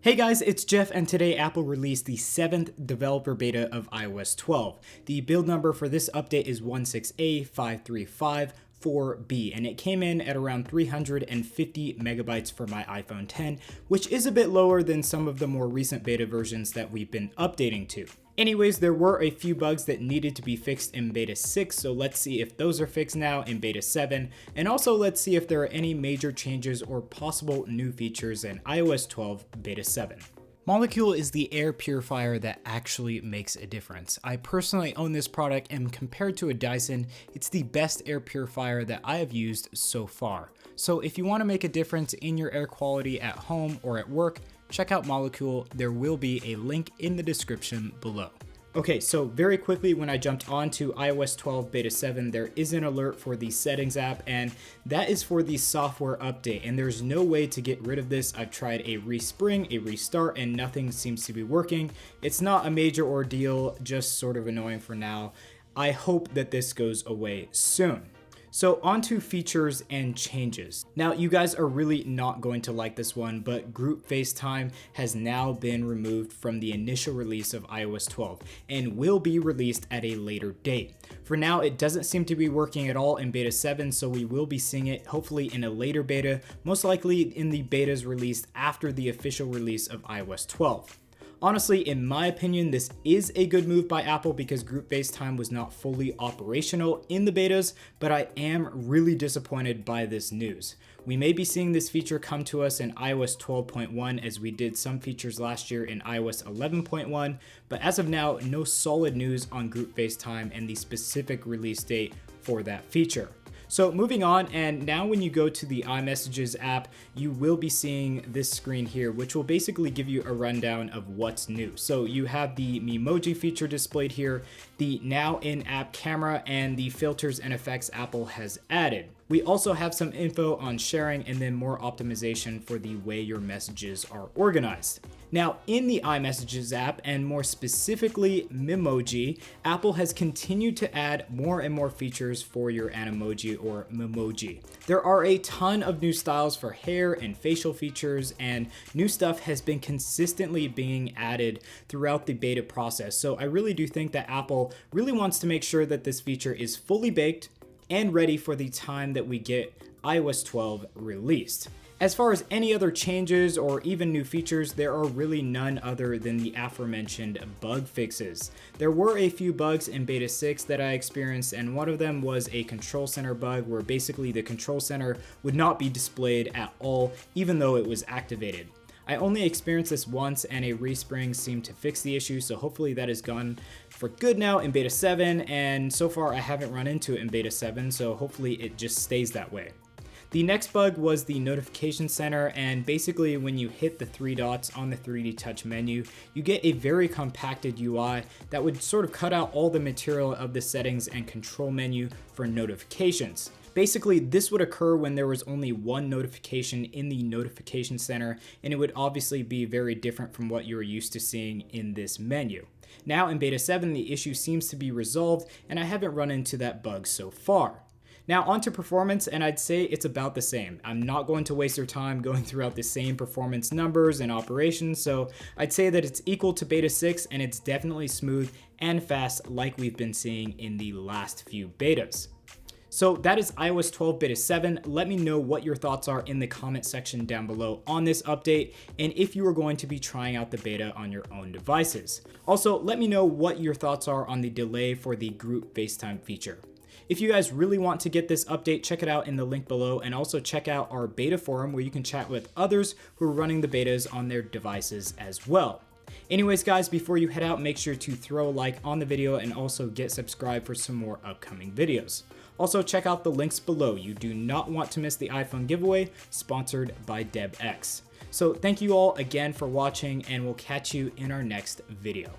Hey guys, it's Jeff, and today Apple released the 7th developer beta of iOS 12. The build number for this update is 16A5354B, and it came in at around 350 megabytes for my iPhone X, which is a bit lower than some of the more recent beta versions that we've been updating to. Anyways, there were a few bugs that needed to be fixed in beta 6, so let's see if those are fixed now in beta 7, and also let's see if there are any major changes or possible new features in iOS 12 beta 7. Molecule is the air purifier that actually makes a difference. I personally own this product, and compared to a Dyson, it's the best air purifier that I have used so far. So if you want to make a difference in your air quality at home or at work, check out Molecule. There will be a link in the description below. Okay, so very quickly, when I jumped onto iOS 12 beta 7, there is an alert for the settings app, and that is for the software update, and there's no way to get rid of this. I've tried a respring, a restart, and nothing seems to be working. It's not a major ordeal, just sort of annoying for now. I hope that this goes away soon. So onto features and changes. Now, you guys are really not going to like this one, but group FaceTime has now been removed from the initial release of iOS 12 and will be released at a later date. For now, it doesn't seem to be working at all in beta 7, so we will be seeing it hopefully in a later beta, most likely in the betas released after the official release of iOS 12. Honestly, in my opinion, this is a good move by Apple because group FaceTime was not fully operational in the betas, but I am really disappointed by this news. We may be seeing this feature come to us in iOS 12.1 as we did some features last year in iOS 11.1, but as of now, no solid news on group FaceTime and the specific release date for that feature. So moving on, and now when you go to the iMessages app, you will be seeing this screen here, which will basically give you a rundown of what's new. So you have the Memoji feature displayed here, the now in-app camera, and the filters and effects Apple has added. We also have some info on sharing and then more optimization for the way your messages are organized. Now, in the iMessages app, and more specifically Memoji, Apple has continued to add more and more features for your Animoji or Memoji. There are a ton of new styles for hair and facial features, and new stuff has been consistently being added throughout the beta process. So I really do think that Apple really wants to make sure that this feature is fully baked and ready for the time that we get iOS 12 released. As far as any other changes or even new features, there are really none other than the aforementioned bug fixes. There were a few bugs in beta 6 that I experienced, and one of them was a control center bug where basically the control center would not be displayed at all even though it was activated. I only experienced this once, and a respring seemed to fix the issue, so hopefully that is gone for good now in beta 7, and so far I haven't run into it in beta 7, so hopefully it just stays that way. The next bug was the notification center, and basically when you hit the three dots on the 3D touch menu, you get a very compacted UI that would sort of cut out all the material of the settings and control menu for notifications. Basically, this would occur when there was only one notification in the notification center, and it would obviously be very different from what you're used to seeing in this menu. Now in beta 7, the issue seems to be resolved, and I haven't run into that bug so far. Now onto performance, and I'd say it's about the same. I'm not going to waste your time going throughout the same performance numbers and operations, so I'd say that it's equal to beta 6, and it's definitely smooth and fast like we've been seeing in the last few betas. So that is iOS 12 beta 7. Let me know what your thoughts are in the comment section down below on this update, and if you are going to be trying out the beta on your own devices. Also, let me know what your thoughts are on the delay for the group FaceTime feature. If you guys really want to get this update, check it out in the link below, and also check out our beta forum where you can chat with others who are running the betas on their devices as well. Anyways guys, before you head out, make sure to throw a like on the video and also get subscribed for some more upcoming videos. Also check out the links below. You do not want to miss the iPhone giveaway sponsored by DebX. So thank you all again for watching, and we'll catch you in our next video.